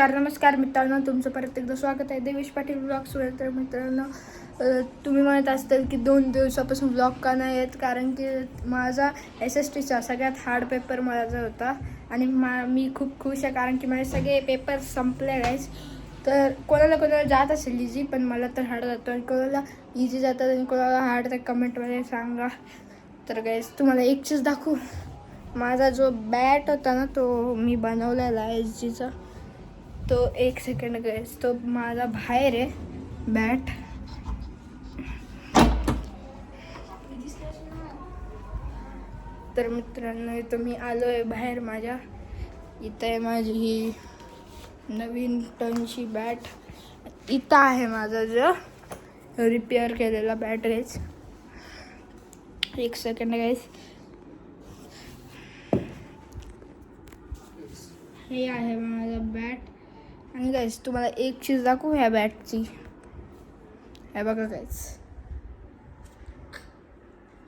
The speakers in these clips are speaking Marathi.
नमस्कार मित्रांनो, तुमचं परत एकदा स्वागत आहे देवेश पाटील ब्लॉग्सवर. तर मित्रांनो, तुम्ही म्हणत असताल की 2 दिवसापासून ब्लॉग का नाही येत, कारण की माझा SSTचा सगळ्यात हार्ड पेपर माझा होता आणि मी खूप खुश आहे, कारण की माझे सगळे पेपर संपले गाईज. तर कोणाला जात असेल इझी, पण मला तर हार्ड जातो. आणि कोणाला इझी जातात आणि कोणाला हार्ड, तर कमेंटमध्ये सांगा. तर गाईज तुम्हाला एक चीज दाखवू. माझा जो बॅट होता ना, तो मी बनवलेला आहे SGचा. तो एक सेकंड गाईज, तो माझा बाहेर आहे बॅट. तर मित्रांनो, इथं मी आलो आहे बाहेर माझ्या. इथं आहे माझी ही नवीन टनची बॅट. इथं आहे माझा जो रिपेअर केलेला बॅट गाईज. एक सेकंड गाईज, हे आहे माझा बॅट. आणि गाईज तुम्हाला एक चीज दाखवू ह्या बॅटची. हे बघा गाईज,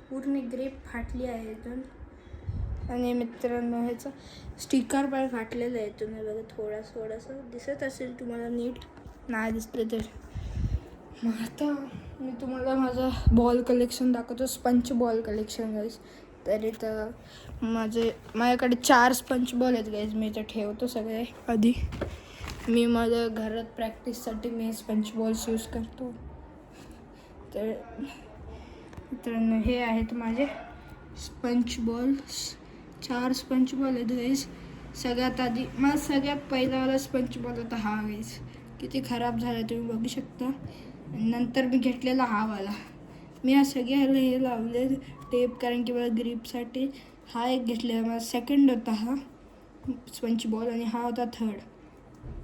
पूर्ण ग्रेप फाटली आहे इथून. आणि मित्रांनो, ह्याचं स्टिकर पण फाटलेलं आहे इथून. हे बघा, थोडंसं दिसत असेल तुम्हाला, नीट नाही दिसलं तर. मग आता मी तुम्हाला माझं बॉल कलेक्शन दाखवतो, स्पंच बॉल कलेक्शन गाईज. तर इथं माझ्याकडे 4 स्पंच बॉल आहेत गाईज. मी इथं ठेवतो सगळे. आधी मी माझ्या घरात प्रॅक्टिससाठी मी स्पंच बॉल्स यूज करतो. तर मित्रांनो, हे आहेत माझे स्पंच बॉल्स. 4 स्पंच बॉल आहेत गाईज. सगळ्यात आधी मला सगळ्यात पहिलावाला स्पंच बॉल होता हा गाईज. किती खराब झाला तुम्ही बघू शकता. नंतर मी घेतलेला हा वाला. मी हा सगळ्याला हे लावले टेप, कारण की मला ग्रीपसाठी. हा एक घेतलेला, माझा सेकंड होता हा स्पंच बॉल, आणि हा होता थर्ड.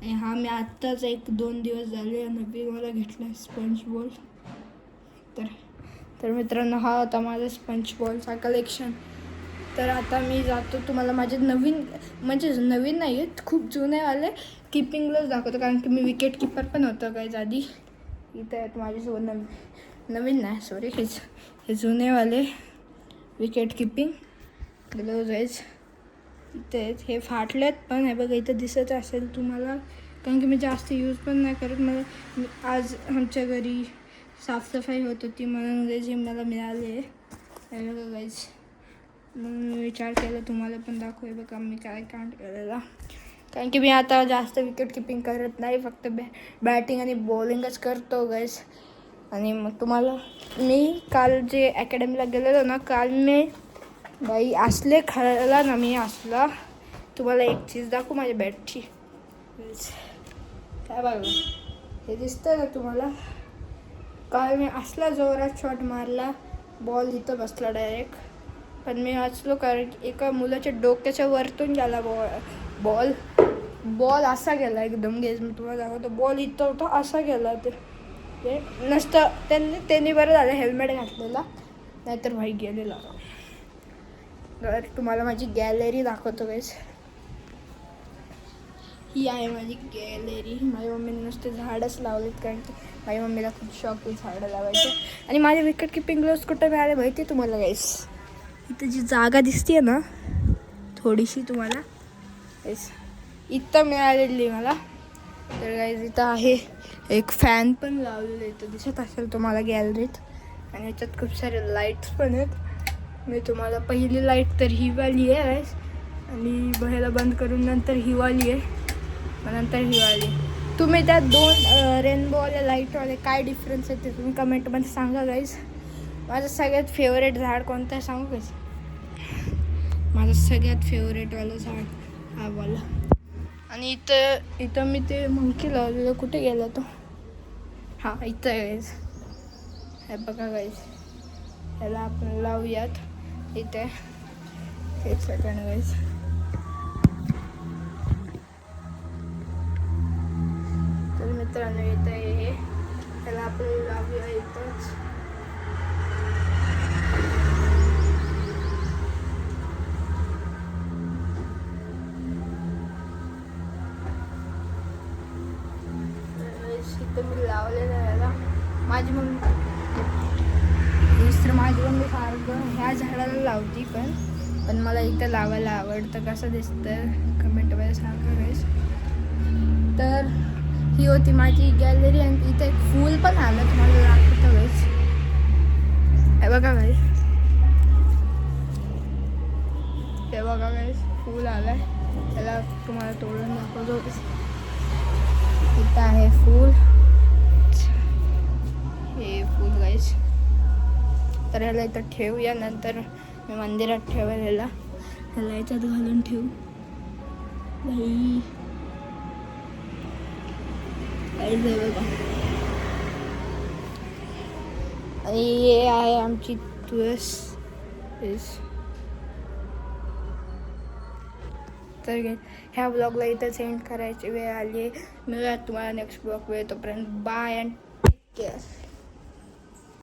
आणि हा मी आत्ताच 1-2 दिवस झाले नवीन मला घेतला स्पंच बॉल. तर मित्रांनो, हा होता माझा स्पंच बॉलचा कलेक्शन. तर आता मी जातो, तुम्हाला माझे नवीन नाही आहेत, खूप जुनेवाले किपिंग ग्लोव्ज दाखवतो, कारण की मी विकेट किपर पण होतो काहीच आधी. इथं आहेत माझ्यासोबत नवीन नाही, सॉरी, हे जुनेवाले विकेट किपिंग ग्लोव्ज आहेत. इथे आहेत, हे फाटलेत पण. हे बघा, इथं दिसत असेल तुम्हाला, कारण की मी जास्त यूज पण नाही करत. मला आज आमच्या घरी साफसफाई होत होती, म्हणून जे मला मिळाले. हे बघा गाईज, म्हणून मी विचार केला तुम्हाला पण दाखवू. बघा मी काय कांड केलेला, कारण की मी आता जास्त विकेट किपिंग करत नाही, फक्त बॅटिंग आणि बॉलिंगच करतो गाईज. आणि मग तुम्हाला मी काल जे अकॅडमीला गेलेलो ना, काल मी बाई असले खायला ना, मी असला. तुम्हाला एक चीज दाखवू माझ्या बॅटची. काय बघा, हे दिसतंय ना तुम्हाला. काल मी असला जोरात शॉट मारला, बॉल इथं बसला डायरेक्ट. पण मी वाचलो, कारण एका मुलाच्या डोक्याच्या वरतून गेला बॉल असा गेला एकदम गेज. मी तुम्हाला दाखवतो, बॉल इथं होता, असा गेला. ते नसतं, त्यांनी बरं झालं हेल्मेट घातलेला, नाहीतर भाई गेलेला. तर तुम्हाला माझी गॅलरी दाखवतो गाईज. ही आहे माझी गॅलरी. माझ्या मम्मीने नुसते झाडच लावलेत, कारण की माझ्या मम्मीला खूप शौक आहे झाडं लावायचं. आणि माझे विकेट किपिंग ग्लोव्ज कुठं मिळाले माहिती आहे तुम्हाला गाईज? इथं जी जागा दिसते ना थोडीशी तुम्हाला गाईज, इथं मिळालेली मला. तर गाईज, इथं आहे एक फॅन पण लावलेलं, इथं दिसत असेल तुम्हाला गॅलरीत. आणि याच्यात खूप सारे लाईट्स पण आहेत. मी तुम्हाला पहिली लाईट तर ही वाली आहे गाईज, आणि ह्याला बंद करून नंतर ही वाली आहे, नंतर ही वाली. तुम्ही त्या 2 रेनबोवाल्या लाईटवाले काय डिफरन्स आहे ते तुम्ही कमेंटमध्ये सांगा गाईज. माझं सगळ्यात फेवरेट झाड कोणतं आहे सांगू गाईज? माझं सगळ्यात फेवरेटवालं झाड हा वाला. आणि इथं मी ते मंकी लावलेलं, कुठे गेला तो? हां, इथं आहे गाईज. हे बघा गाईज, ह्याला आपण लावूयात इथे. एक सेकंड गाईज. तर मित्रांनो, इथं हे ह्याला आपण लावूया इथंच. इथं मी लावलेलं आहे ह्याला. माझी मम्मी सारखं ह्या झाडाला लावती, पण मला इथं लावायला आवडतं. कसं दिसतं कमेंटमध्ये सांगा गाईज. तर ही होती माझी गॅलरी आणि इथे एक फूल पण आलं तुम्हाला दाखवतो गाईस. हे बघा गाईस, हे बघा गाईस फूल आलाय. त्याला तुम्हाला तोडून दाखवतो. इथं आहे फूल, हे फूल गाईस. तर ह्याला इथं ठेवूया, नंतर मी मंदिरात ठेवेल ह्याला याच्यात घालून ठेवू. बाई बघा. आणि हे आहे आमची तुळस. तर ह्या ब्लॉगला इथं सेंड करायची वेळ आली आहे. मिळूयात तुम्हाला नेक्स्ट ब्लॉग वेळ. तोपर्यंत बाय अँड टेक केअर.